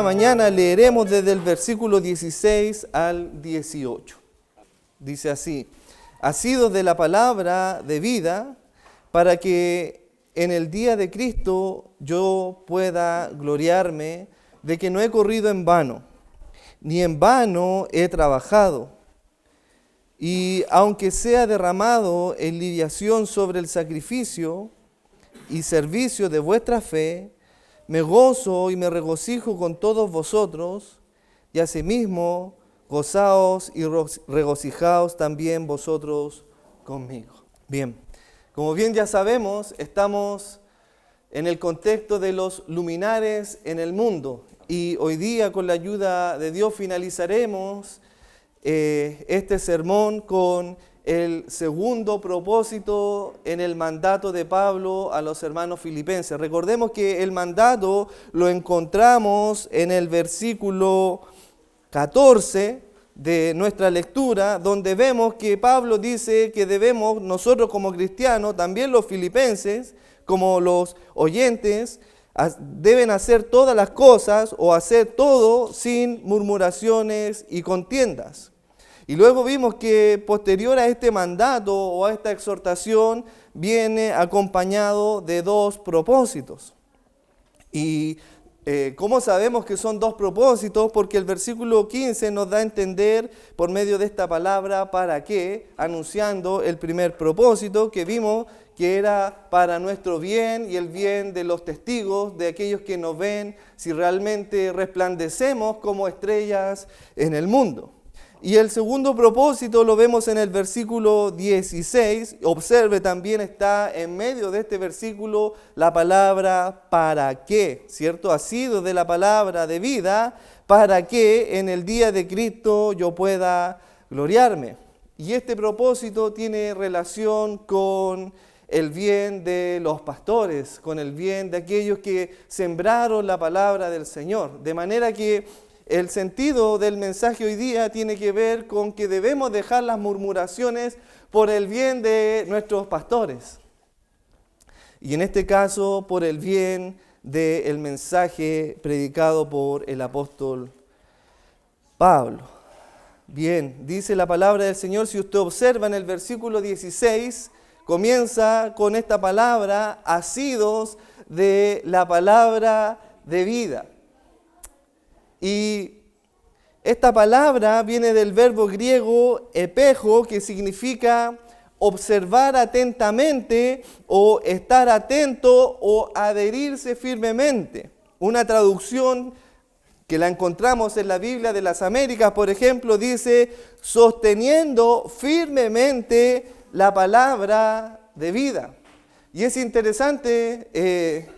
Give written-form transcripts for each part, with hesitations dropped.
esta mañana leeremos desde el versículo 16 al 18. Dice así: asidos de la palabra de vida, para que en el día de Cristo yo pueda gloriarme de que no he corrido en vano, ni en vano he trabajado. Y aunque sea derramado en libación sobre el sacrificio y servicio de vuestra fe, me gozo y me regocijo con todos vosotros, y asimismo gozaos y regocijaos también vosotros conmigo. Bien, como bien ya sabemos, estamos en el contexto de los luminares en el mundo, y hoy día, con la ayuda de Dios, finalizaremos este sermón con el segundo propósito en el mandato de Pablo a los hermanos filipenses. Recordemos que el mandato lo encontramos en el versículo 14 de nuestra lectura, donde vemos que Pablo dice que debemos, nosotros como cristianos, también los filipenses, como los oyentes, deben hacer todas las cosas o hacer todo sin murmuraciones y contiendas. Y luego vimos que posterior a este mandato o a esta exhortación viene acompañado de dos propósitos. Y ¿cómo sabemos que son dos propósitos? Porque el versículo 15 nos da a entender por medio de esta palabra ¿para qué?, anunciando el primer propósito que vimos que era para nuestro bien y el bien de los testigos, de aquellos que nos ven, si realmente resplandecemos como estrellas en el mundo. Y el segundo propósito lo vemos en el versículo 16. Observe, también está en medio de este versículo la palabra ¿para qué?, ¿cierto? Asido de la palabra de vida, para que en el día de Cristo yo pueda gloriarme. Y este propósito tiene relación con el bien de los pastores, con el bien de aquellos que sembraron la palabra del Señor. De manera que el sentido del mensaje hoy día tiene que ver con que debemos dejar las murmuraciones por el bien de nuestros pastores. Y en este caso, por el bien del mensaje predicado por el apóstol Pablo. Bien, dice la palabra del Señor, si usted observa en el versículo 16, comienza con esta palabra, asidos de la palabra de vida. Y esta palabra viene del verbo griego epejo, que significa observar atentamente o estar atento o adherirse firmemente. Una traducción que la encontramos en la Biblia de las Américas, por ejemplo, dice sosteniendo firmemente la palabra de vida. Y es interesante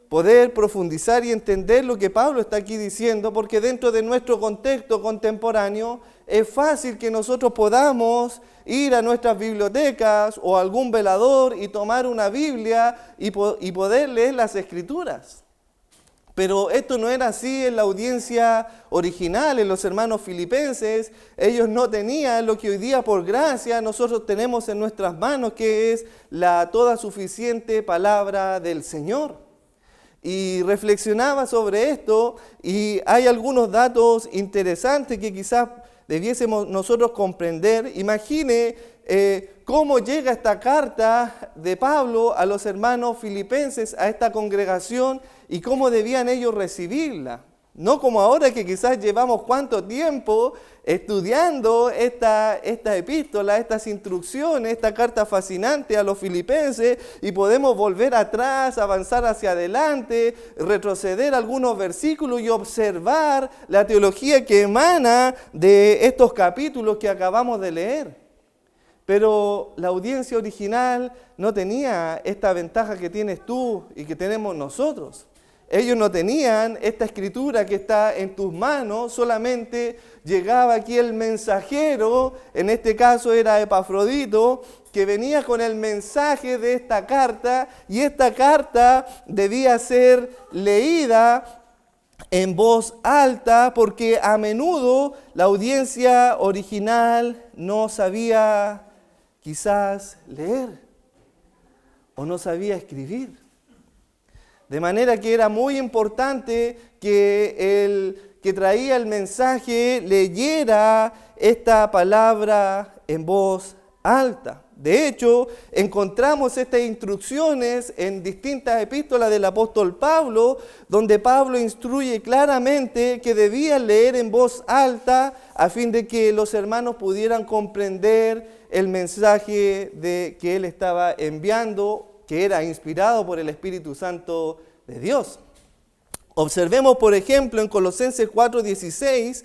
poder profundizar y entender lo que Pablo está aquí diciendo, porque dentro de nuestro contexto contemporáneo es fácil que nosotros podamos ir a nuestras bibliotecas o a algún velador y tomar una Biblia y poder leer las Escrituras. Pero esto no era así en la audiencia original, en los hermanos filipenses. Ellos no tenían lo que hoy día por gracia nosotros tenemos en nuestras manos, que es la toda suficiente palabra del Señor. Y reflexionaba sobre esto y hay algunos datos interesantes que quizás debiésemos nosotros comprender. Imagine cómo llega esta carta de Pablo a los hermanos filipenses, a esta congregación, y cómo debían ellos recibirla. No como ahora que quizás llevamos cuánto tiempo estudiando esta epístola, estas instrucciones, esta carta fascinante a los filipenses, y podemos volver atrás, avanzar hacia adelante, retroceder algunos versículos y observar la teología que emana de estos capítulos que acabamos de leer. Pero la audiencia original no tenía esta ventaja que tienes tú y que tenemos nosotros. Ellos no tenían esta escritura que está en tus manos, solamente llegaba aquí el mensajero, en este caso era Epafrodito, que venía con el mensaje de esta carta, y esta carta debía ser leída en voz alta, porque a menudo la audiencia original no sabía quizás leer o no sabía escribir. De manera que era muy importante que el que traía el mensaje leyera esta palabra en voz alta. De hecho, encontramos estas instrucciones en distintas epístolas del apóstol Pablo, donde Pablo instruye claramente que debían leer en voz alta a fin de que los hermanos pudieran comprender el mensaje que él estaba enviando, que era inspirado por el Espíritu Santo de Dios. Observemos, por ejemplo, en Colosenses 4:16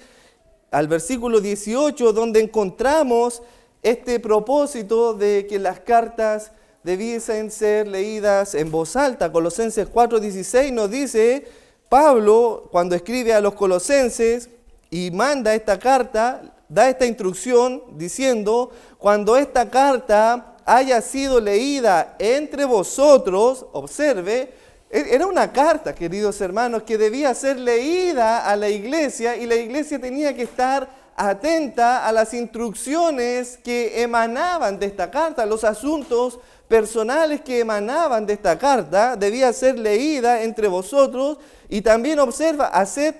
al versículo 18, donde encontramos este propósito de que las cartas debiesen ser leídas en voz alta. Colosenses 4:16 nos dice, Pablo, cuando escribe a los colosenses y manda esta carta, da esta instrucción diciendo, cuando esta carta haya sido leída entre vosotros, observe, era una carta, queridos hermanos, que debía ser leída a la iglesia y la iglesia tenía que estar atenta a las instrucciones que emanaban de esta carta, los asuntos personales que emanaban de esta carta, debía ser leída entre vosotros y también observa, hacer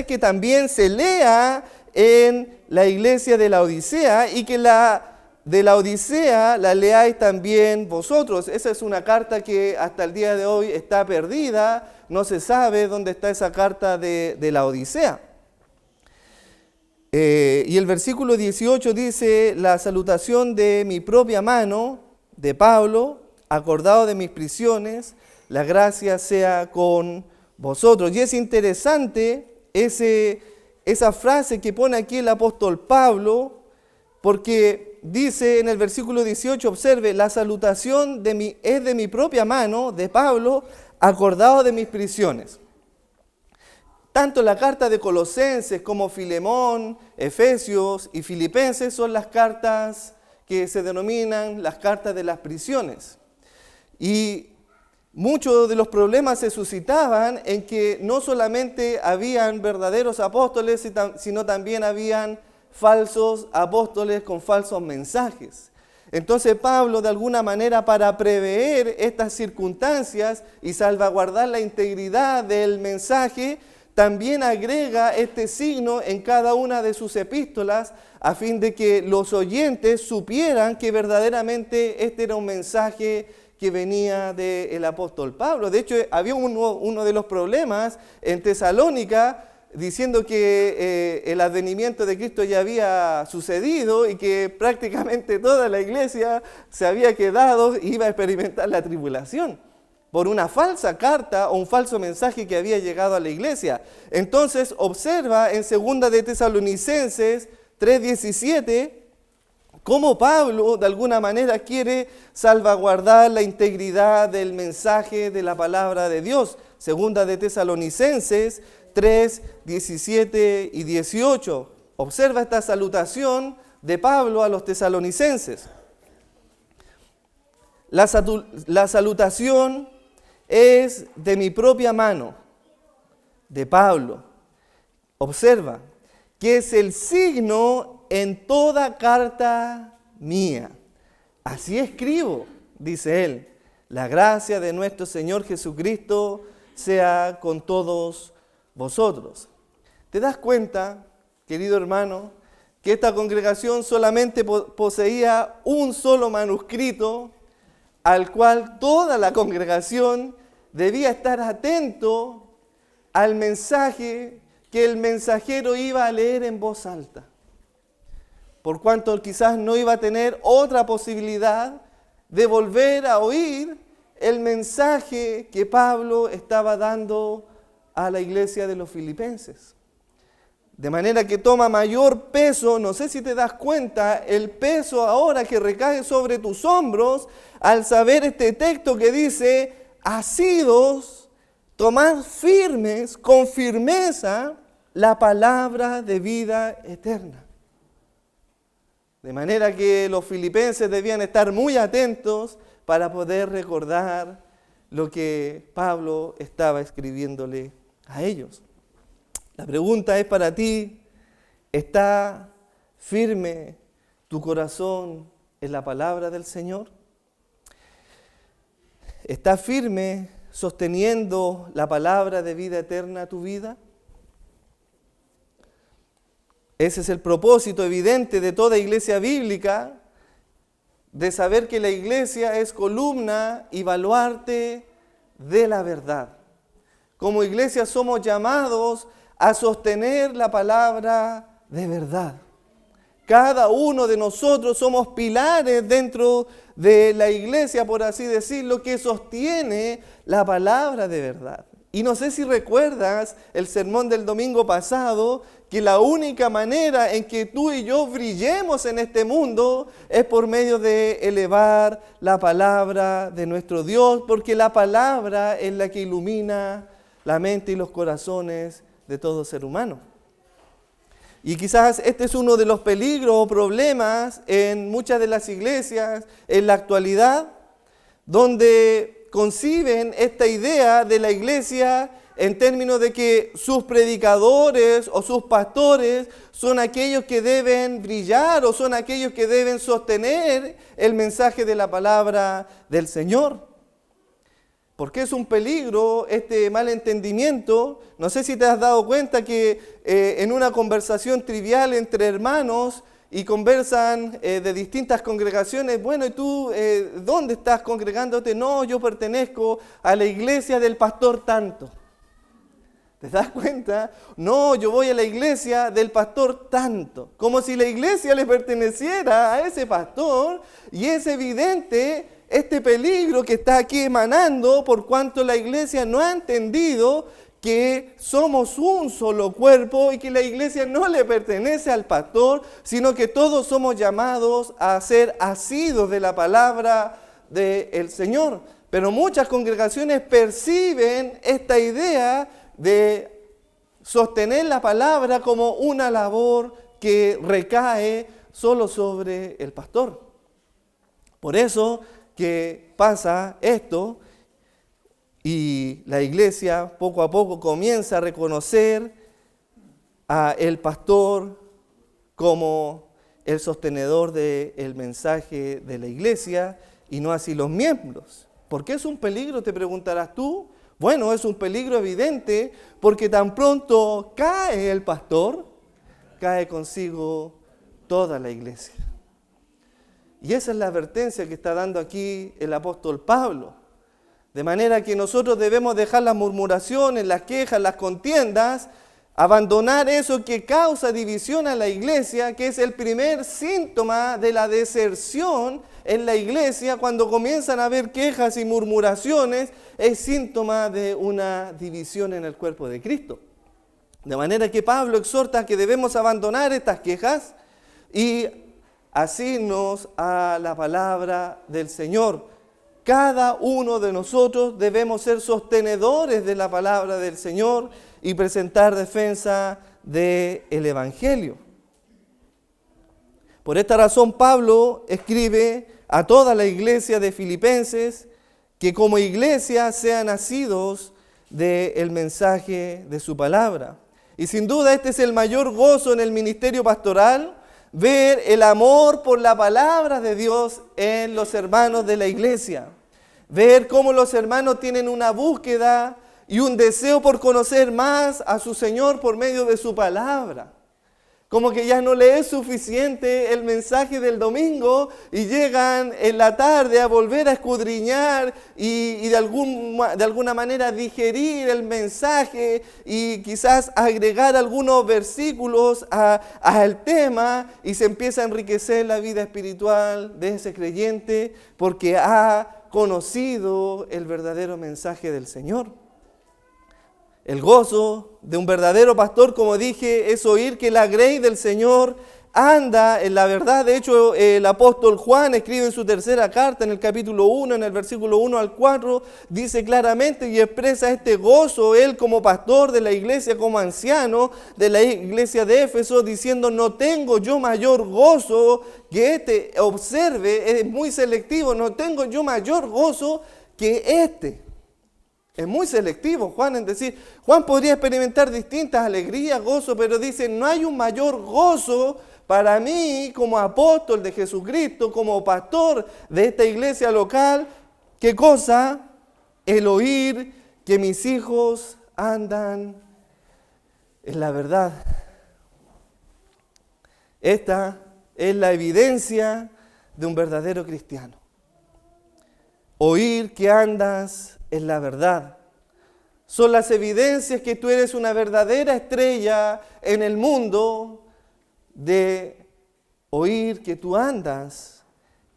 que también se lea en la iglesia de la Odisea y que de la Odisea la leáis también vosotros. Esa es una carta que hasta el día de hoy está perdida, no se sabe dónde está esa carta de la Odisea. Y el versículo 18 dice, la salutación de mi propia mano, de Pablo, acordado de mis prisiones, la gracia sea con vosotros. Y es interesante esa frase que pone aquí el apóstol Pablo, porque dice en el versículo 18, observe, la salutación es de mi propia mano, de Pablo, acordado de mis prisiones. Tanto la carta de Colosenses como Filemón, Efesios y Filipenses son las cartas que se denominan las cartas de las prisiones. Y muchos de los problemas se suscitaban en que no solamente habían verdaderos apóstoles, sino también habían falsos apóstoles con falsos mensajes. Entonces Pablo, de alguna manera, para prever estas circunstancias y salvaguardar la integridad del mensaje, también agrega este signo en cada una de sus epístolas a fin de que los oyentes supieran que verdaderamente este era un mensaje que venía del apóstol Pablo. De hecho, había uno de los problemas en Tesalónica diciendo que el advenimiento de Cristo ya había sucedido y que prácticamente toda la iglesia se había quedado y iba a experimentar la tribulación por una falsa carta o un falso mensaje que había llegado a la iglesia. Entonces observa en 2 de Tesalonicenses 3:17 cómo Pablo de alguna manera quiere salvaguardar la integridad del mensaje de la palabra de Dios. 2 de Tesalonicenses 3:17 y 18. Observa esta salutación de Pablo a los tesalonicenses. La salutación es de mi propia mano, de Pablo. Observa que es el signo en toda carta mía. Así escribo, dice él. La gracia de nuestro Señor Jesucristo sea con todos vosotros. ¿Te das cuenta, querido hermano, que esta congregación solamente poseía un solo manuscrito al cual toda la congregación debía estar atento al mensaje que el mensajero iba a leer en voz alta? Por cuanto quizás no iba a tener otra posibilidad de volver a oír el mensaje que Pablo estaba dando a la iglesia de los filipenses. De manera que toma mayor peso, no sé si te das cuenta, el peso ahora que recae sobre tus hombros al saber este texto que dice, asidos, tomad firmes, con firmeza, la palabra de vida eterna. De manera que los filipenses debían estar muy atentos para poder recordar lo que Pablo estaba escribiéndole a ellos. La pregunta es para ti, ¿está firme tu corazón en la palabra del Señor? ¿Estás firme sosteniendo la palabra de vida eterna a tu vida? Ese es el propósito evidente de toda iglesia bíblica, de saber que la iglesia es columna y baluarte de la verdad. Como iglesia somos llamados a sostener la palabra de verdad. Cada uno de nosotros somos pilares dentro de la iglesia, por así decirlo, que sostiene la palabra de verdad. Y no sé si recuerdas el sermón del domingo pasado, que la única manera en que tú y yo brillemos en este mundo es por medio de elevar la palabra de nuestro Dios, porque la palabra es la que ilumina la mente y los corazones de todo ser humano. Y quizás este es uno de los peligros o problemas en muchas de las iglesias en la actualidad, donde conciben esta idea de la iglesia en términos de que sus predicadores o sus pastores son aquellos que deben brillar o son aquellos que deben sostener el mensaje de la palabra del Señor. Porque es un peligro este mal entendimiento. No sé si te has dado cuenta que en una conversación trivial entre hermanos y conversan de distintas congregaciones, bueno, ¿y tú dónde estás congregándote? No, yo pertenezco a la iglesia del pastor tanto. ¿Te das cuenta? No, yo voy a la iglesia del pastor tanto. Como si la iglesia le perteneciera a ese pastor, y es evidente este peligro que está aquí emanando por cuanto la iglesia no ha entendido que somos un solo cuerpo y que la iglesia no le pertenece al pastor, sino que todos somos llamados a ser asidos de la palabra del Señor. Pero muchas congregaciones perciben esta idea de sostener la palabra como una labor que recae solo sobre el pastor. Por eso que pasa esto y la iglesia poco a poco comienza a reconocer a el pastor como el sostenedor del mensaje de la iglesia y no así los miembros. ¿Por qué es un peligro? Te preguntarás tú. Bueno, es un peligro evidente porque tan pronto cae el pastor, cae consigo toda la iglesia. Y esa es la advertencia que está dando aquí el apóstol Pablo. De manera que nosotros debemos dejar las murmuraciones, las quejas, las contiendas, abandonar eso que causa división a la iglesia, que es el primer síntoma de la deserción en la iglesia. Cuando comienzan a haber quejas y murmuraciones, es síntoma de una división en el cuerpo de Cristo. De manera que Pablo exhorta que debemos abandonar estas quejas y asirnos a la palabra del Señor. Cada uno de nosotros debemos ser sostenedores de la palabra del Señor y presentar defensa del Evangelio. Por esta razón Pablo escribe a toda la iglesia de Filipenses que como iglesia sean nacidos del mensaje de su palabra. Y sin duda este es el mayor gozo en el ministerio pastoral, ver el amor por la palabra de Dios en los hermanos de la iglesia. Ver cómo los hermanos tienen una búsqueda y un deseo por conocer más a su Señor por medio de su palabra. Como que ya no le es suficiente el mensaje del domingo y llegan en la tarde a volver a escudriñar y de alguna manera digerir el mensaje y quizás agregar algunos versículos al tema, y se empieza a enriquecer la vida espiritual de ese creyente porque ha conocido el verdadero mensaje del Señor. El gozo de un verdadero pastor, como dije, es oír que la grey del Señor anda en la verdad. De hecho, el apóstol Juan escribe en su tercera carta, en el capítulo 1, en el versículo 1 al 4, dice claramente y expresa este gozo, él como pastor de la iglesia, como anciano de la iglesia de Éfeso, diciendo: no tengo yo mayor gozo que este. Observe, es muy selectivo, no tengo yo mayor gozo que este. Es muy selectivo Juan en decir, Juan podría experimentar distintas alegrías, gozo, pero dice, no hay un mayor gozo para mí como apóstol de Jesucristo, como pastor de esta iglesia local. ¿Qué cosa? el oír que mis hijos andan en la verdad. Esta es la evidencia de un verdadero cristiano. Oír que andas en la verdad. Son las evidencias que tú eres una verdadera estrella en el mundo, de oír que tú andas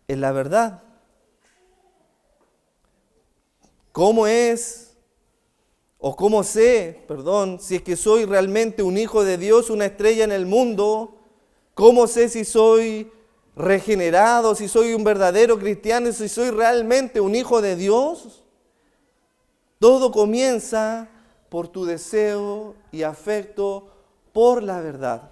en la verdad. ¿Cómo sé, si es que soy realmente un hijo de Dios, una estrella en el mundo? ¿Cómo sé si soy regenerado, si soy un verdadero cristiano, si soy realmente un hijo de Dios? Todo comienza por tu deseo y afecto por la verdad.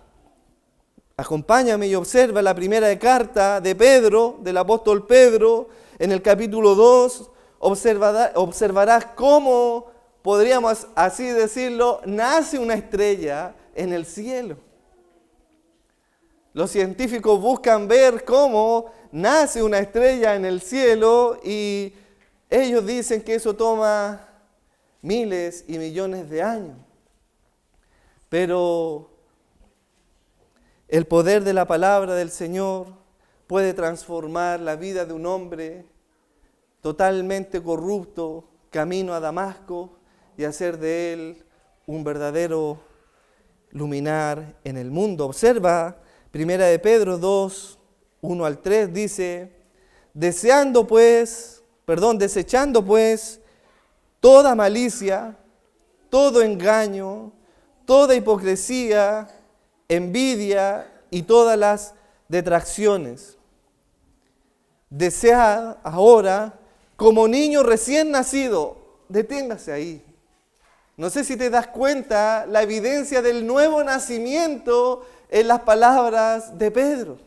Acompáñame y observa la primera carta de Pedro, del apóstol Pedro, en el capítulo 2, observarás cómo, podríamos así decirlo, nace una estrella en el cielo. Los científicos buscan ver cómo nace una estrella en el cielo y ellos dicen que eso toma miles y millones de años. Pero el poder de la palabra del Señor puede transformar la vida de un hombre totalmente corrupto, camino a Damasco, y hacer de él un verdadero luminar en el mundo. Observa, Primera de Pedro 2, 1 al 3, dice: desechando pues toda malicia, todo engaño, toda hipocresía, envidia y todas las detracciones. Desead ahora, como niño recién nacido, deténgase ahí. No sé si te das cuenta la evidencia del nuevo nacimiento en las palabras de Pedro.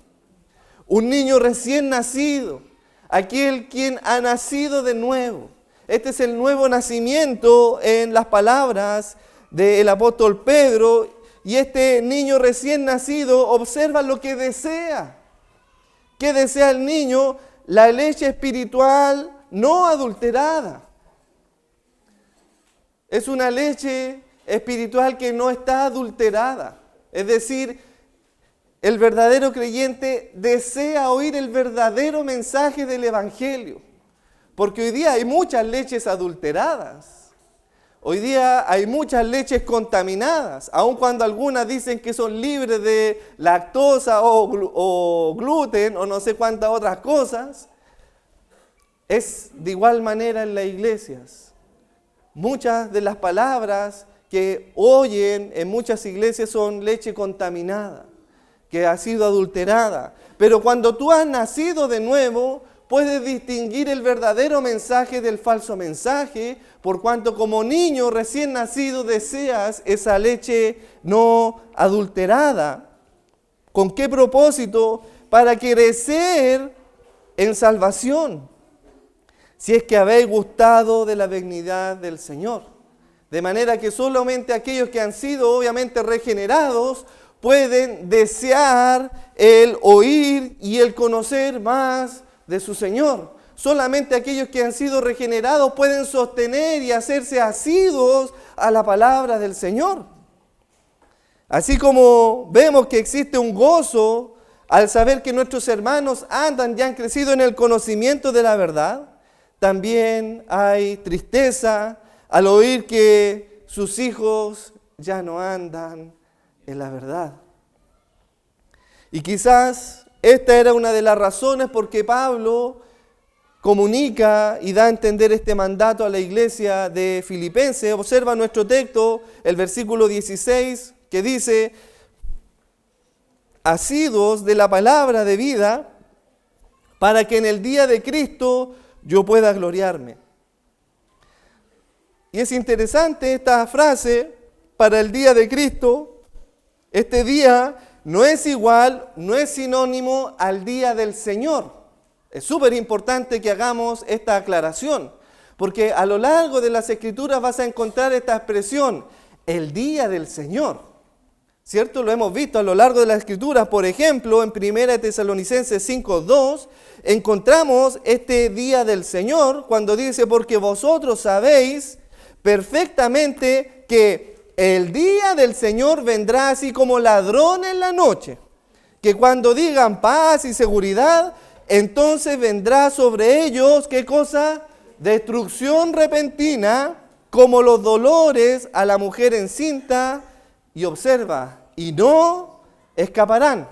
Un niño recién nacido, aquel quien ha nacido de nuevo. Este es el nuevo nacimiento en las palabras del apóstol Pedro. Y este niño recién nacido observa lo que desea. ¿Qué desea el niño? La leche espiritual no adulterada. Es una leche espiritual que no está adulterada. Es decir, el verdadero creyente desea oír el verdadero mensaje del Evangelio. Porque hoy día hay muchas leches adulteradas. Hoy día hay muchas leches contaminadas, aun cuando algunas dicen que son libres de lactosa o gluten o no sé cuántas otras cosas. Es de igual manera en las iglesias. Muchas de las palabras que oyen en muchas iglesias son leche contaminada, que ha sido adulterada. Pero cuando tú has nacido de nuevo, puedes distinguir el verdadero mensaje del falso mensaje, por cuanto como niño recién nacido deseas esa leche no adulterada. ¿Con qué propósito? Para crecer en salvación, si es que habéis gustado de la benignidad del Señor. De manera que solamente aquellos que han sido obviamente regenerados pueden desear el oír y el conocer más de su Señor. Solamente aquellos que han sido regenerados pueden sostener y hacerse asiduos a la palabra del Señor. Así como vemos que existe un gozo al saber que nuestros hermanos andan y han crecido en el conocimiento de la verdad, también hay tristeza al oír que sus hijos ya no andan en la verdad. Y quizás esta era una de las razones por que Pablo comunica y da a entender este mandato a la iglesia de Filipenses. Observa nuestro texto, el versículo 16, que dice: asiduos de la palabra de vida, para que en el día de Cristo yo pueda gloriarme. Y es interesante esta frase, para el día de Cristo. Este día no es igual, no es sinónimo al día del Señor. Es súper importante que hagamos esta aclaración, porque a lo largo de las Escrituras vas a encontrar esta expresión, el día del Señor. ¿cierto? Lo hemos visto a lo largo de las Escrituras. Por ejemplo, en 1 Tesalonicenses 5:2 encontramos este día del Señor cuando dice: porque vosotros sabéis perfectamente que el día del Señor vendrá así como ladrón en la noche, que cuando digan paz y seguridad, entonces vendrá sobre ellos, ¿qué cosa? Destrucción repentina, como los dolores a la mujer encinta, y observa, y no escaparán.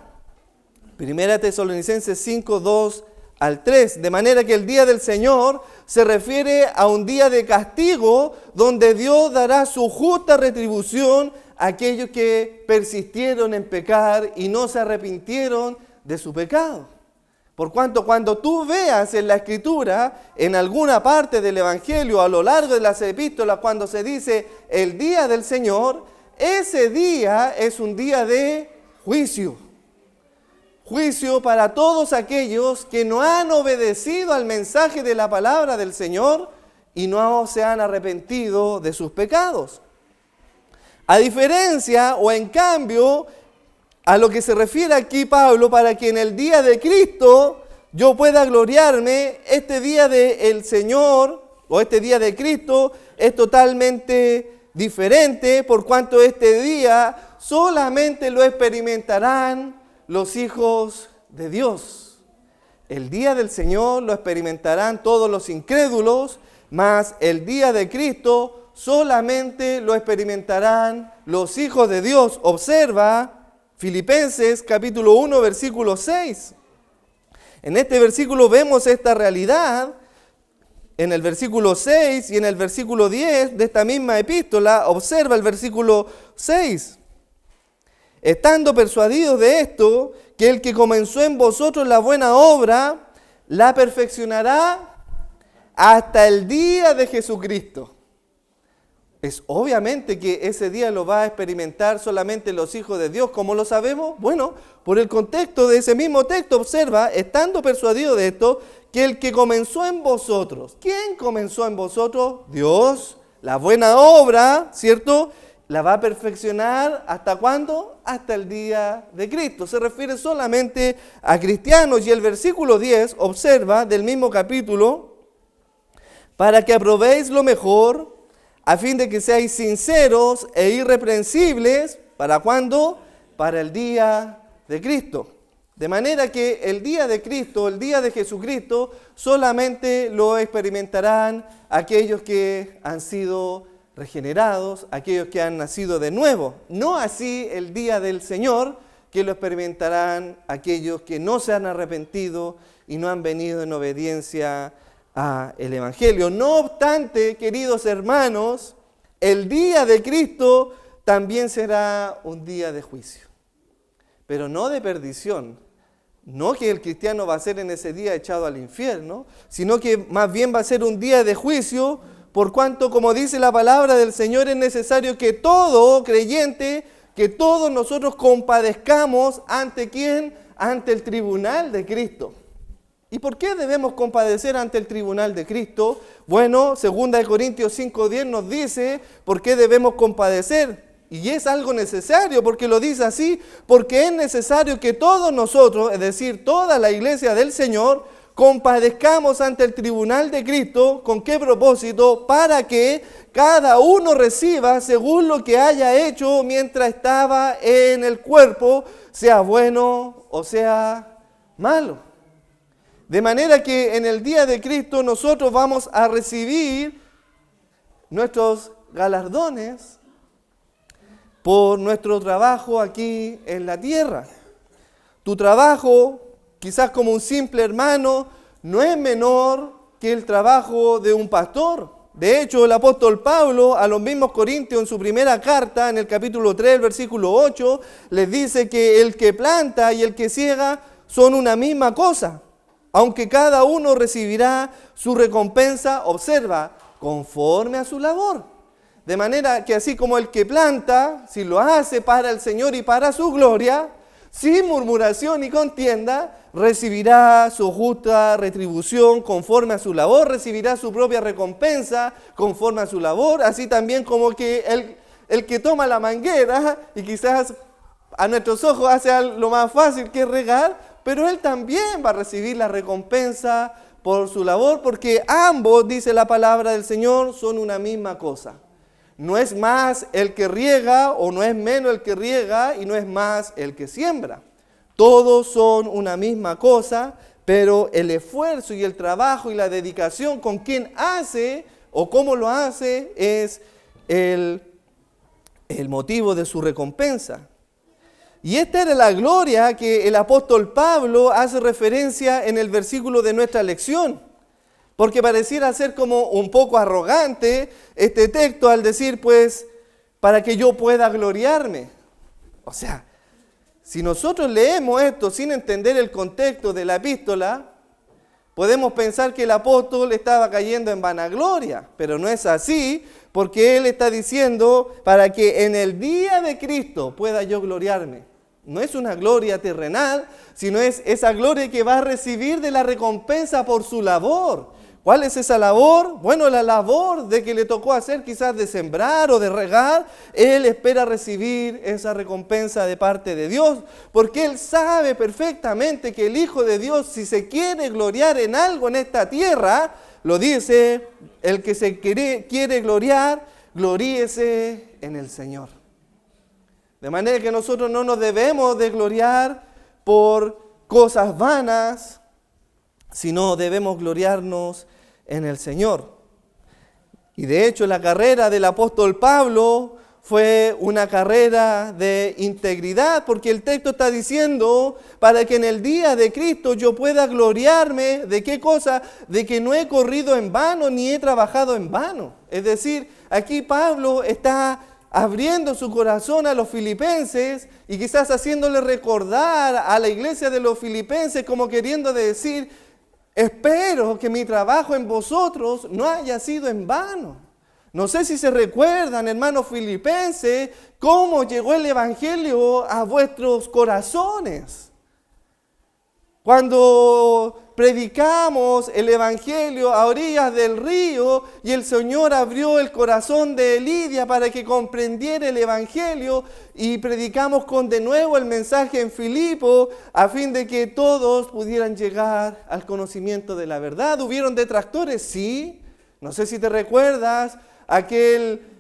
1 Tesalonicenses 5:2-3, de manera que el día del Señor se refiere a un día de castigo donde Dios dará su justa retribución a aquellos que persistieron en pecar y no se arrepintieron de su pecado. Por cuanto cuando tú veas en la Escritura, en alguna parte del Evangelio, a lo largo de las epístolas, cuando se dice el día del Señor, ese día es un día de juicio. Juicio para todos aquellos que no han obedecido al mensaje de la palabra del Señor y no se han arrepentido de sus pecados. A diferencia o en cambio, a lo que se refiere aquí Pablo, para que en el día de Cristo yo pueda gloriarme, este día del Señor o este día de Cristo es totalmente diferente, por cuanto este día solamente lo experimentarán los hijos de Dios. El día del Señor lo experimentarán todos los incrédulos, mas el día de Cristo solamente lo experimentarán los hijos de Dios. Observa Filipenses capítulo 1, versículo 6. En este versículo vemos esta realidad. En el versículo 6 y en el versículo 10 de esta misma epístola, observa el versículo 6. Estando persuadidos de esto, que el que comenzó en vosotros la buena obra, la perfeccionará hasta el día de Jesucristo. Es obviamente que ese día lo va a experimentar solamente los hijos de Dios. ¿Cómo lo sabemos? Bueno, por el contexto de ese mismo texto, observa, estando persuadido de esto, que el que comenzó en vosotros. ¿Quién comenzó en vosotros? Dios. La buena obra, ¿cierto? La va a perfeccionar, ¿hasta cuándo? Hasta el día de Cristo. Se refiere solamente a cristianos. Y el versículo 10, observa, del mismo capítulo, para que aprobéis lo mejor, a fin de que seáis sinceros e irreprensibles, ¿para cuándo? Para el día de Cristo. De manera que el día de Cristo, el día de Jesucristo, solamente lo experimentarán aquellos que han sido regenerados, aquellos que han nacido de nuevo. No así el día del Señor, que lo experimentarán aquellos que no se han arrepentido y no han venido en obediencia al Evangelio. No obstante, queridos hermanos, el día de Cristo también será un día de juicio, pero no de perdición. No que el cristiano va a ser en ese día echado al infierno, sino que más bien va a ser un día de juicio, por cuanto, como dice la palabra del Señor, es necesario que todo creyente, que todos nosotros compadezcamos ante ¿quién? Ante el tribunal de Cristo. ¿Y por qué debemos compadecer ante el tribunal de Cristo? Bueno, 2 Corintios 5:10 nos dice por qué debemos compadecer. Y es algo necesario, porque lo dice así, porque es necesario que todos nosotros, es decir, toda la iglesia del Señor, compadezcamos ante el tribunal de Cristo. ¿Con qué propósito? Para que cada uno reciba según lo que haya hecho mientras estaba en el cuerpo, sea bueno o sea malo. De manera que en el día de Cristo nosotros vamos a recibir nuestros galardones por nuestro trabajo aquí en la tierra. Tu trabajo, quizás como un simple hermano, no es menor que el trabajo de un pastor. De hecho, el apóstol Pablo a los mismos Corintios en su primera carta, en el capítulo 3, versículo 8, les dice que el que planta y el que ciega son una misma cosa, aunque cada uno recibirá su recompensa, observa, conforme a su labor. De manera que así como el que planta, si lo hace para el Señor y para su gloria, sin murmuración y contienda, recibirá su justa retribución conforme a su labor, recibirá su propia recompensa conforme a su labor, así también como que el que toma la manguera y quizás a nuestros ojos hace lo más fácil que es regar, pero él también va a recibir la recompensa por su labor, porque ambos, dice la palabra del Señor, son una misma cosa. No es más el que riega o no es menos el que riega y no es más el que siembra. Todos son una misma cosa, pero el esfuerzo y el trabajo y la dedicación con quien hace o cómo lo hace es el motivo de su recompensa. Y esta era la gloria que el apóstol Pablo hace referencia en el versículo de nuestra lección. Porque pareciera ser como un poco arrogante este texto al decir, pues, para que yo pueda gloriarme. O sea, si nosotros leemos esto sin entender el contexto de la epístola, podemos pensar que el apóstol estaba cayendo en vanagloria, pero no es así, porque él está diciendo, para que en el día de Cristo pueda yo gloriarme. No es una gloria terrenal, sino es esa gloria que va a recibir de la recompensa por su labor. ¿Cuál es esa labor? Bueno, la labor de que le tocó hacer quizás de sembrar o de regar, él espera recibir esa recompensa de parte de Dios, porque él sabe perfectamente que el Hijo de Dios, si se quiere gloriar en algo en esta tierra, lo dice, el que se quiere gloriar, gloríese en el Señor. De manera que nosotros no nos debemos de gloriar por cosas vanas, sino debemos gloriarnos en el Señor. Y de hecho la carrera del apóstol Pablo fue una carrera de integridad, porque el texto está diciendo, para que en el día de Cristo yo pueda gloriarme, ¿de qué cosa? De que no he corrido en vano ni he trabajado en vano. Es decir, aquí Pablo está abriendo su corazón a los filipenses y quizás haciéndole recordar a la iglesia de los filipenses como queriendo decir, espero que mi trabajo en vosotros no haya sido en vano. No sé si se recuerdan, hermanos filipenses, cómo llegó el evangelio a vuestros corazones. Cuando predicamos el evangelio a orillas del río y el Señor abrió el corazón de Lidia para que comprendiera el evangelio y predicamos con de nuevo el mensaje en Filipo a fin de que todos pudieran llegar al conocimiento de la verdad. ¿Hubieron detractores? Sí. No sé si te recuerdas aquel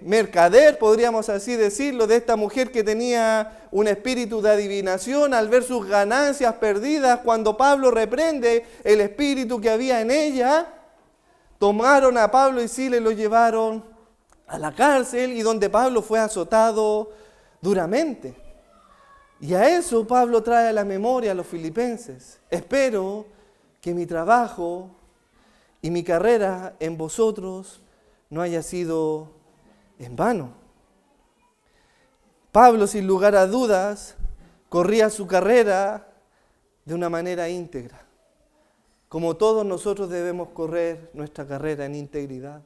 mercader, podríamos así decirlo, de esta mujer que tenía un espíritu de adivinación al ver sus ganancias perdidas. Cuando Pablo reprende el espíritu que había en ella, tomaron a Pablo y Silas y lo llevaron a la cárcel, y donde Pablo fue azotado duramente. Y a eso Pablo trae a la memoria a los filipenses: espero que mi trabajo y mi carrera en vosotros no haya sido en vano. Pablo, sin lugar a dudas, corría su carrera de una manera íntegra, como todos nosotros debemos correr nuestra carrera en integridad,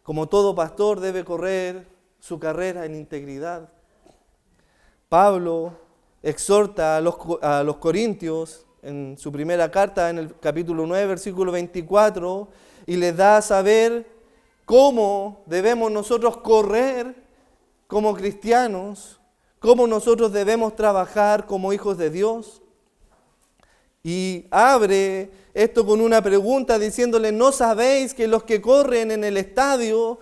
como todo pastor debe correr su carrera en integridad. Pablo exhorta a los corintios en su primera carta, en el capítulo 9, versículo 24, y les da a saber cómo debemos nosotros correr como cristianos, cómo nosotros debemos trabajar como hijos de Dios. Y abre esto con una pregunta diciéndole: ¿no sabéis que los que corren en el estadio,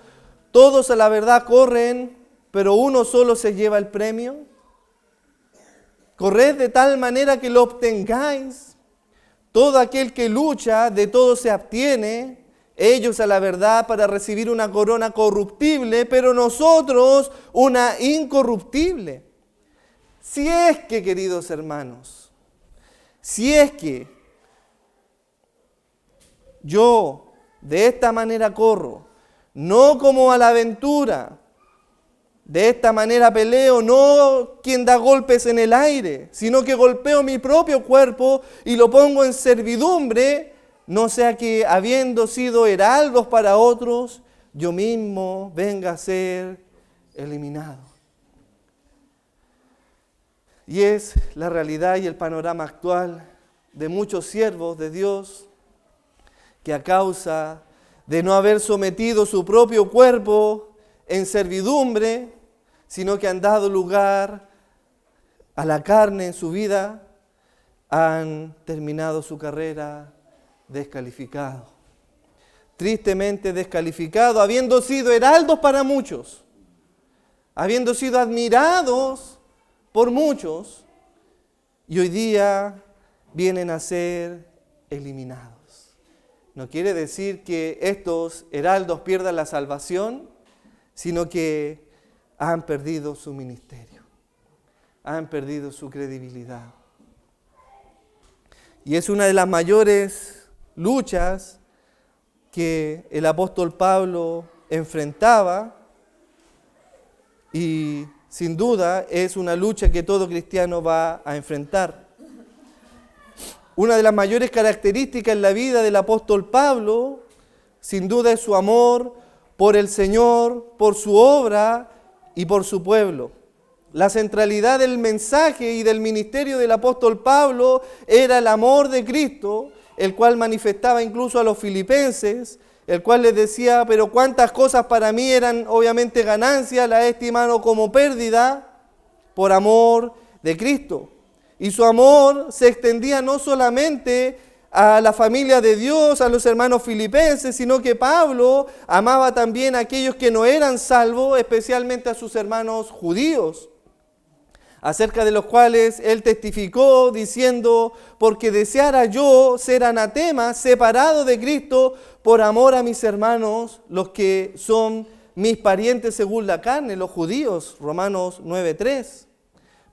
todos a la verdad corren, pero uno solo se lleva el premio? Corred de tal manera que lo obtengáis. Todo aquel que lucha, de todo se abstiene. Ellos a la verdad para recibir una corona corruptible, pero nosotros una incorruptible. Si es que, queridos hermanos, si es que yo de esta manera corro, no como a la aventura, de esta manera peleo, no quien da golpes en el aire, sino que golpeo mi propio cuerpo y lo pongo en servidumbre, no sea que, habiendo sido heraldos para otros, yo mismo venga a ser eliminado. Y es la realidad y el panorama actual de muchos siervos de Dios que, a causa de no haber sometido su propio cuerpo en servidumbre, sino que han dado lugar a la carne en su vida, han terminado su carrera descalificados. Tristemente descalificados, habiendo sido heraldos para muchos, habiendo sido admirados por muchos, y hoy día vienen a ser eliminados. No quiere decir que estos heraldos pierdan la salvación, sino que han perdido su ministerio, han perdido su credibilidad. Y es una de las mayores luchas que el apóstol Pablo enfrentaba, y sin duda es una lucha que todo cristiano va a enfrentar. Una de las mayores características en la vida del apóstol Pablo, sin duda, es su amor por el Señor, por su obra y por su pueblo. La centralidad del mensaje y del ministerio del apóstol Pablo era el amor de Cristo, el cual manifestaba incluso a los filipenses, el cual les decía, pero cuántas cosas para mí eran obviamente ganancias, las he estimado como pérdida por amor de Cristo. Y su amor se extendía no solamente a la familia de Dios, a los hermanos filipenses, sino que Pablo amaba también a aquellos que no eran salvos, especialmente a sus hermanos judíos, acerca de los cuales él testificó diciendo, porque deseara yo ser anatema, separado de Cristo, por amor a mis hermanos, los que son mis parientes según la carne, los judíos, Romanos 9:3.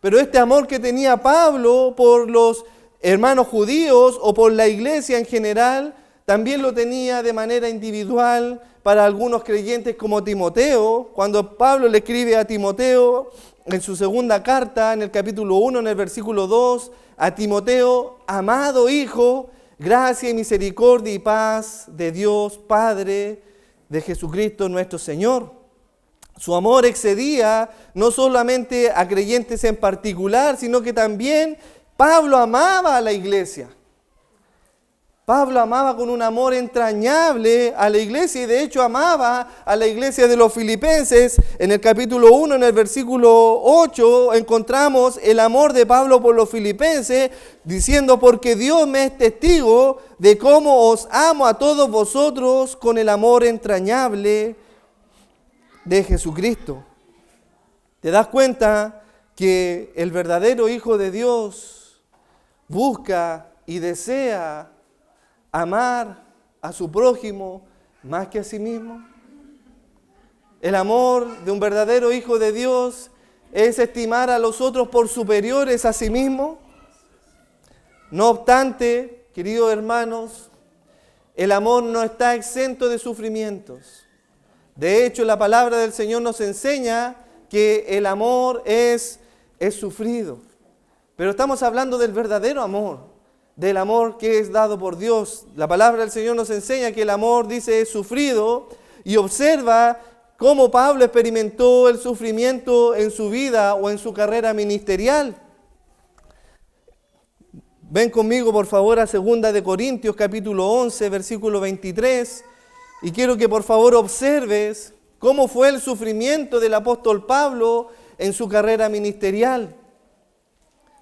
Pero este amor que tenía Pablo por los hermanos judíos o por la iglesia en general, también lo tenía de manera individual para algunos creyentes como Timoteo. Cuando Pablo le escribe a Timoteo en su segunda carta, en el capítulo 1, en el versículo 2, a Timoteo, amado hijo, gracia y misericordia y paz de Dios Padre, de Jesucristo nuestro Señor. Su amor excedía no solamente a creyentes en particular, sino que también Pablo amaba a la iglesia. Pablo amaba con un amor entrañable a la iglesia, y de hecho amaba a la iglesia de los filipenses. En el capítulo 1, en el versículo 8, encontramos el amor de Pablo por los filipenses, diciendo, porque Dios me es testigo de cómo os amo a todos vosotros con el amor entrañable de Jesucristo. ¿Te das cuenta que el verdadero Hijo de Dios busca y desea amar a su prójimo más que a sí mismo? El amor de un verdadero Hijo de Dios es estimar a los otros por superiores a sí mismo. No obstante, queridos hermanos, el amor no está exento de sufrimientos. De hecho, la palabra del Señor nos enseña que el amor es sufrido. Pero estamos hablando del verdadero amor, del amor que es dado por Dios. La palabra del Señor nos enseña que el amor, dice, es sufrido, y observa cómo Pablo experimentó el sufrimiento en su vida o en su carrera ministerial. Ven conmigo, por favor, a 2 de Corintios, capítulo 11, versículo 23, y quiero que por favor observes cómo fue el sufrimiento del apóstol Pablo en su carrera ministerial.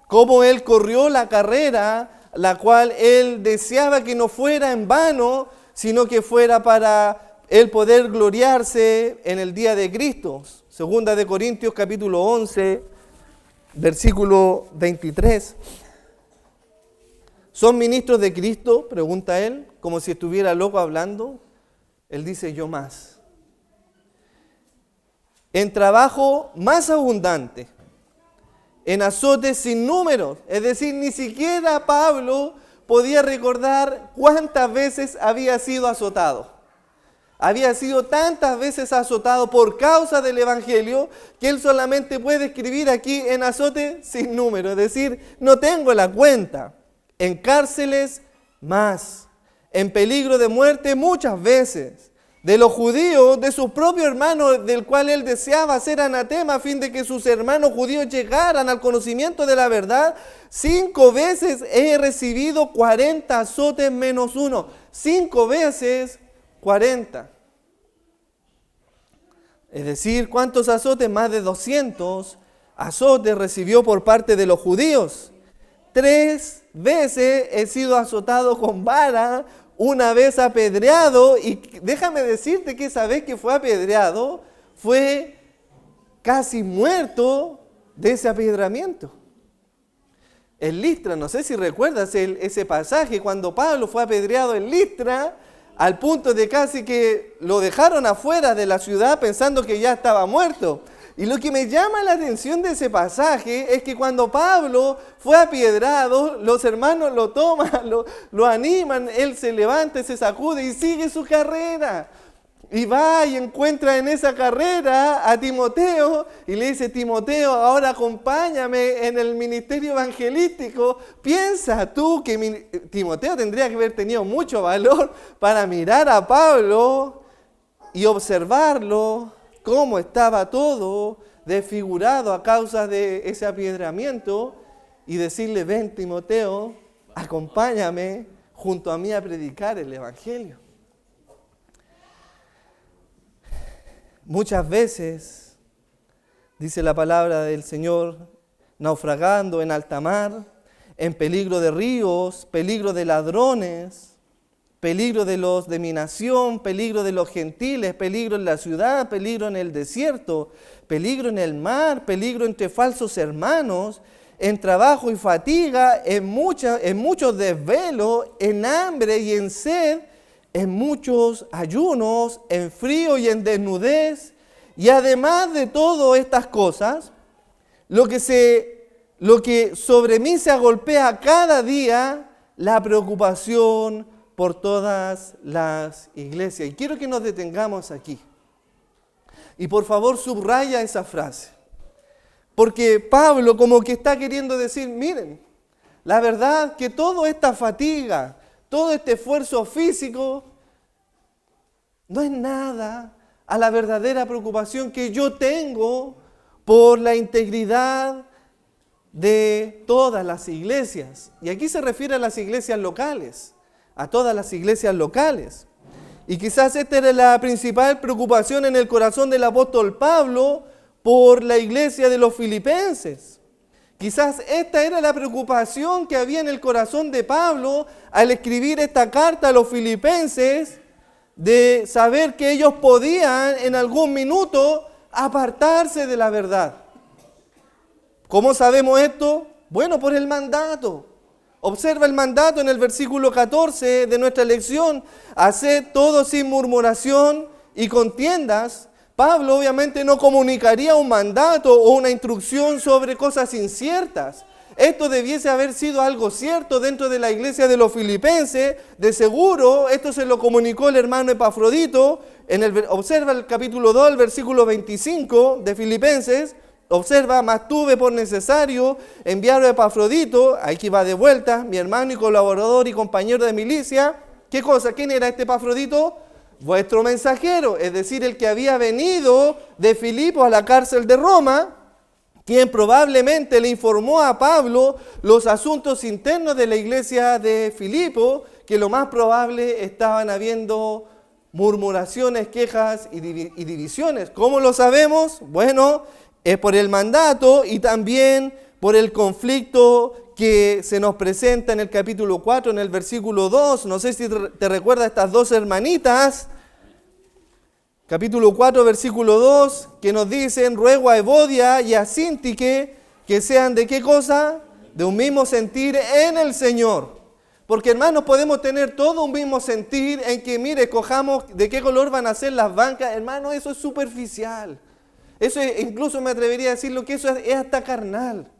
Cómo él corrió la carrera, la cual él deseaba que no fuera en vano, sino que fuera para él poder gloriarse en el día de Cristo. 2 de Corintios capítulo 11, versículo 23. ¿Son ministros de Cristo?, pregunta él, como si estuviera loco hablando. Él dice, yo más. En trabajo más abundante, en azotes sin número. Es decir, ni siquiera Pablo podía recordar cuántas veces había sido azotado. Había sido tantas veces azotado por causa del Evangelio que él solamente puede escribir aquí en azote sin número. Es decir, no tengo la cuenta. En cárceles más. En peligro de muerte muchas veces. De los judíos, de sus propios hermanos, del cual él deseaba ser anatema a fin de que sus hermanos judíos llegaran al conocimiento de la verdad. 5 veces he recibido 40 azotes menos 1. 5 veces 40. Es decir, ¿cuántos azotes? Más de 200 azotes recibió por parte de los judíos. 3 veces he sido azotado con vara, una vez apedreado, y déjame decirte que esa vez que fue apedreado, fue casi muerto de ese apedreamiento. En Listra, no sé si recuerdas ese pasaje, cuando Pablo fue apedreado en Listra, al punto de casi que lo dejaron afuera de la ciudad pensando que ya estaba muerto. Y lo que me llama la atención de ese pasaje es que cuando Pablo fue apiedrado, los hermanos lo toman, lo animan, él se levanta, se sacude y sigue su carrera. Y va y encuentra en esa carrera a Timoteo y le dice: Timoteo, ahora acompáñame en el ministerio evangelístico. Piensa tú que Timoteo tendría que haber tenido mucho valor para mirar a Pablo y observarlo, cómo estaba todo desfigurado a causa de ese apiedramiento, y decirle: ven, Timoteo, acompáñame junto a mí a predicar el evangelio. Muchas veces, dice la palabra del Señor, naufragando en alta mar, en peligro de ríos, peligro de ladrones, peligro de mi nación, peligro de los gentiles, peligro en la ciudad, peligro en el desierto, peligro en el mar, peligro entre falsos hermanos, en trabajo y fatiga, en muchos desvelos, en hambre y en sed, en muchos ayunos, en frío y en desnudez. Y además de todas estas cosas, lo que sobre mí se agolpea cada día, la preocupación por todas las iglesias. Y quiero que nos detengamos aquí. Y por favor subraya esa frase. Porque Pablo como que está queriendo decir: miren, la verdad que toda esta fatiga, todo este esfuerzo físico no es nada a la verdadera preocupación que yo tengo por la integridad de todas las iglesias. Y aquí se refiere a las iglesias locales, a todas las iglesias locales. Y quizás esta era la principal preocupación en el corazón del apóstol Pablo por la iglesia de los filipenses. Quizás esta era la preocupación que había en el corazón de Pablo al escribir esta carta a los filipenses, de saber que ellos podían en algún minuto apartarse de la verdad. ¿Cómo sabemos esto? Bueno, por el mandato. Observa el mandato en el versículo 14 de nuestra lección: haced todo sin murmuración y contiendas. Pablo obviamente no comunicaría un mandato o una instrucción sobre cosas inciertas. Esto debiese haber sido algo cierto dentro de la iglesia de los filipenses. De seguro, esto se lo comunicó el hermano Epafrodito. Observa el capítulo 2, el versículo 25 de Filipenses. Observa: mas tuve por necesario enviar a Epafrodito, aquí va de vuelta, mi hermano y colaborador y compañero de milicia. ¿Qué cosa? ¿Quién era este Epafrodito? Vuestro mensajero, es decir, el que había venido de Filipos a la cárcel de Roma, quien probablemente le informó a Pablo los asuntos internos de la iglesia de Filipo, que lo más probable estaban habiendo murmuraciones, quejas y divisiones. ¿Cómo lo sabemos? Bueno, es por el mandato y también por el conflicto que se nos presenta en el capítulo 4, en el versículo 2. No sé si te recuerdas estas dos hermanitas. Capítulo 4, versículo 2, que nos dicen: ruego a Evodia y a Síntique que sean ¿de qué cosa? De un mismo sentir en el Señor. Porque, hermanos, podemos tener todo un mismo sentir en que, mire, escojamos de qué color van a ser las bancas. Hermano, eso es superficial. Eso es, incluso me atrevería a decirlo, que eso es hasta carnal.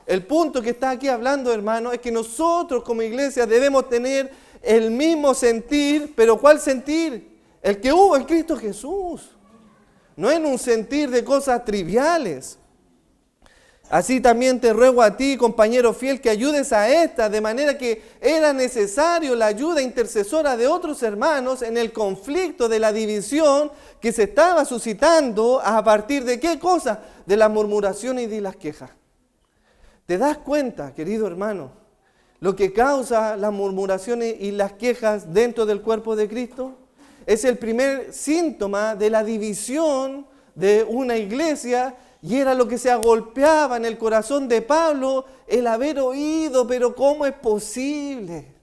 El punto que está aquí hablando, hermano, es que nosotros como iglesia debemos tener el mismo sentir. ¿Pero cuál sentir? El que hubo en Cristo Jesús. No en un sentir de cosas triviales. Así también te ruego a ti, compañero fiel, que ayudes a esta, de manera que era necesario la ayuda intercesora de otros hermanos en el conflicto de la división que se estaba suscitando a partir de ¿qué cosa? De la murmuración y de las quejas. ¿Te das cuenta, querido hermano, lo que causa las murmuraciones y las quejas dentro del cuerpo de Cristo? Es el primer síntoma de la división de una iglesia, y era lo que se agolpeaba en el corazón de Pablo, el haber oído, pero ¿cómo es posible?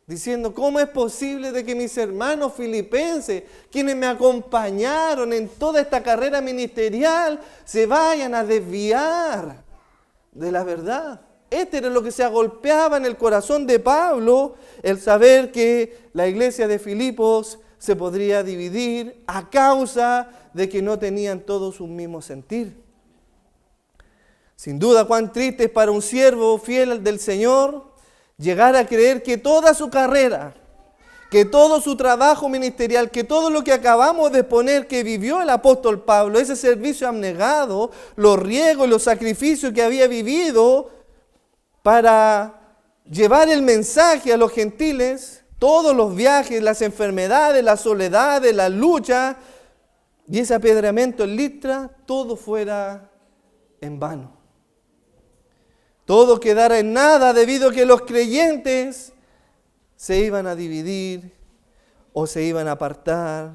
Diciendo, ¿cómo es posible de que mis hermanos filipenses, quienes me acompañaron en toda esta carrera ministerial, se vayan a desviar de la verdad? Este era lo que se agolpeaba en el corazón de Pablo, el saber que la iglesia de Filipos se podría dividir a causa de que no tenían todos un mismo sentir. Sin duda, cuán triste es para un siervo fiel del Señor llegar a creer que toda su carrera, que todo su trabajo ministerial, que todo lo que acabamos de exponer que vivió el apóstol Pablo, ese servicio abnegado, los riesgos y los sacrificios que había vivido para llevar el mensaje a los gentiles, todos los viajes, las enfermedades, las soledades, la lucha y ese apedreamiento en Listra, todo fuera en vano. Todo quedara en nada debido a que los creyentes se iban a dividir o se iban a apartar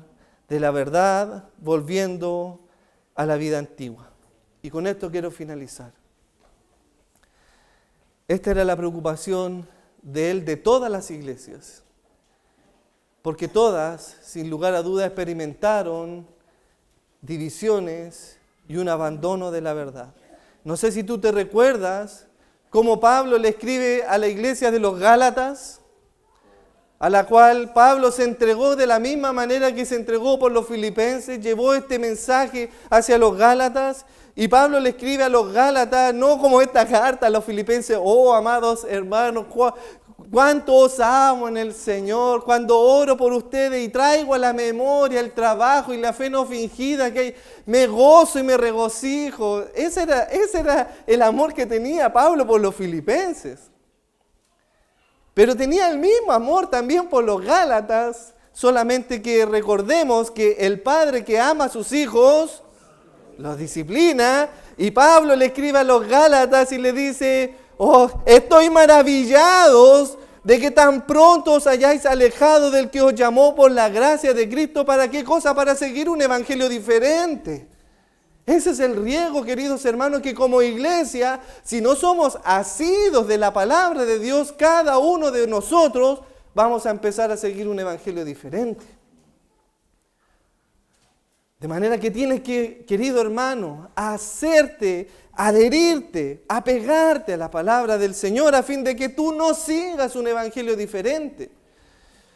de la verdad, volviendo a la vida antigua. Y con esto quiero finalizar. Esta era la preocupación de él, de todas las iglesias. Porque todas, sin lugar a duda, experimentaron divisiones y un abandono de la verdad. No sé si tú te recuerdas cómo Pablo le escribe a la iglesia de los Gálatas, a la cual Pablo se entregó de la misma manera que se entregó por los filipenses, llevó este mensaje hacia los Gálatas, y Pablo le escribe a los Gálatas, no como esta carta a los filipenses, oh amados hermanos, cuánto os amo en el Señor, cuando oro por ustedes y traigo a la memoria el trabajo y la fe no fingida que hay, me gozo y me regocijo. Ese era el amor que tenía Pablo por los filipenses. Pero tenía el mismo amor también por los Gálatas, solamente que recordemos que el padre que ama a sus hijos los disciplina, y Pablo le escribe a los Gálatas y le dice, oh, estoy maravillados de que tan pronto os hayáis alejado del que os llamó por la gracia de Cristo. ¿Para qué cosa? Para seguir un evangelio diferente. Ese es el riesgo, queridos hermanos, que como iglesia, si no somos asidos de la palabra de Dios, cada uno de nosotros vamos a empezar a seguir un evangelio diferente. De manera que tienes que, querido hermano, adherirte, apegarte a la palabra del Señor a fin de que tú no sigas un evangelio diferente.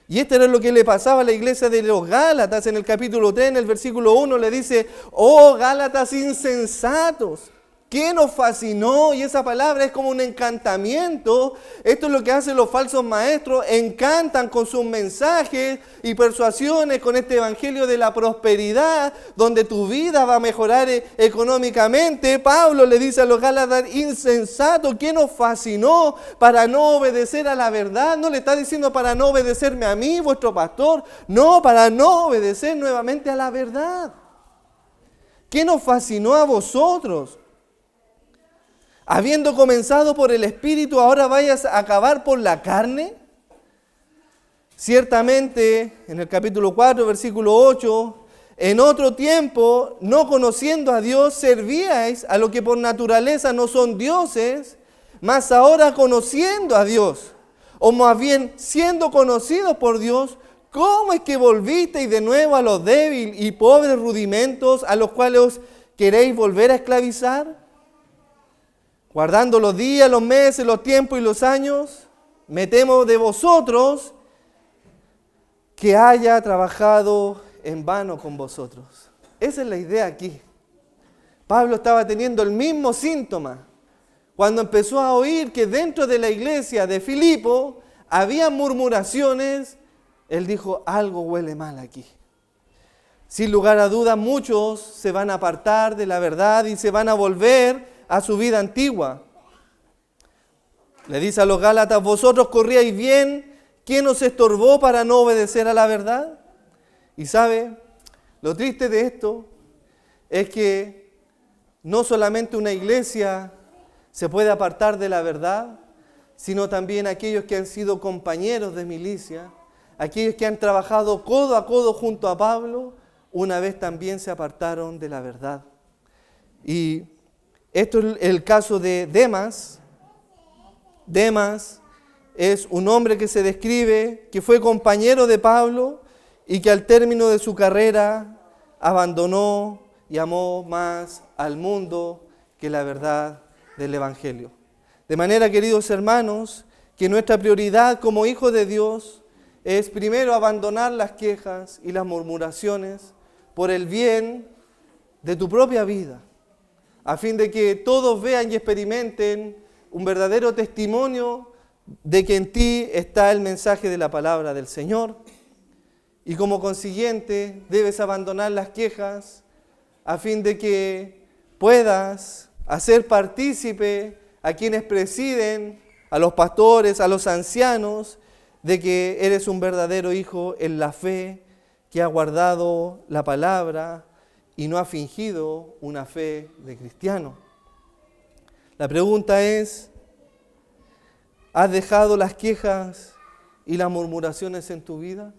Y esto era lo que le pasaba a la iglesia de los Gálatas en el capítulo 3, en el versículo 1, le dice, oh Gálatas insensatos, ¿qué nos fascinó? Y esa palabra es como un encantamiento. Esto es lo que hacen los falsos maestros, encantan con sus mensajes y persuasiones con este evangelio de la prosperidad, donde tu vida va a mejorar económicamente. Pablo le dice a los Gálatas, insensato, ¿qué nos fascinó para no obedecer a la verdad? No le está diciendo para no obedecerme a mí, vuestro pastor, no, para no obedecer nuevamente a la verdad. ¿Qué nos fascinó a vosotros? Habiendo comenzado por el Espíritu, ¿ahora vayas a acabar por la carne? Ciertamente, en el capítulo 4, versículo 8, en otro tiempo, no conociendo a Dios, servíais a lo que por naturaleza no son dioses, mas ahora conociendo a Dios, o más bien siendo conocidos por Dios, ¿cómo es que volvisteis de nuevo a los débiles y pobres rudimentos a los cuales os queréis volver a esclavizar? Guardando los días, los meses, los tiempos y los años, me temo de vosotros que haya trabajado en vano con vosotros. Esa es la idea aquí. Pablo estaba teniendo el mismo síntoma. Cuando empezó a oír que dentro de la iglesia de Filipo había murmuraciones, él dijo, algo huele mal aquí. Sin lugar a dudas, muchos se van a apartar de la verdad y se van a volver a su vida antigua. Le dice a los Gálatas, vosotros corríais bien, ¿quién os estorbó para no obedecer a la verdad? Y sabe, lo triste de esto es que no solamente una iglesia se puede apartar de la verdad, sino también aquellos que han sido compañeros de milicia, aquellos que han trabajado codo a codo junto a Pablo, una vez también se apartaron de la verdad. Y esto es el caso de Demas. Demas es un hombre que se describe que fue compañero de Pablo y que al término de su carrera abandonó y amó más al mundo que la verdad del Evangelio. De manera, queridos hermanos, que nuestra prioridad como hijos de Dios es primero abandonar las quejas y las murmuraciones por el bien de tu propia vida, a fin de que todos vean y experimenten un verdadero testimonio de que en ti está el mensaje de la palabra del Señor. Y como consiguiente debes abandonar las quejas a fin de que puedas hacer partícipe a quienes presiden, a los pastores, a los ancianos, de que eres un verdadero hijo en la fe, que ha guardado la palabra y no ha fingido una fe de cristiano. La pregunta es, ¿has dejado las quejas y las murmuraciones en tu vida?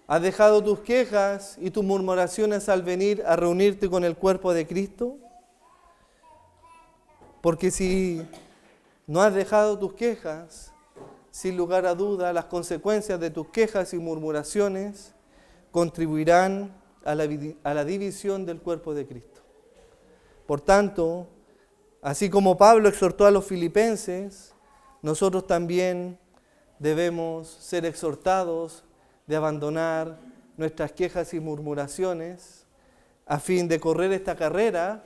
¿Has dejado tus quejas y tus murmuraciones al venir a reunirte con el cuerpo de Cristo? Porque si no has dejado tus quejas, sin lugar a duda, las consecuencias de tus quejas y murmuraciones contribuirán a la división del cuerpo de Cristo. Por tanto, así como Pablo exhortó a los filipenses, nosotros también debemos ser exhortados de abandonar nuestras quejas y murmuraciones a fin de correr esta carrera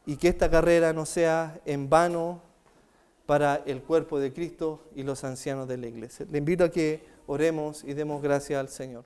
y que esta carrera no sea en vano para el cuerpo de Cristo y los ancianos de la iglesia. Le invito a que oremos y demos gracias al Señor.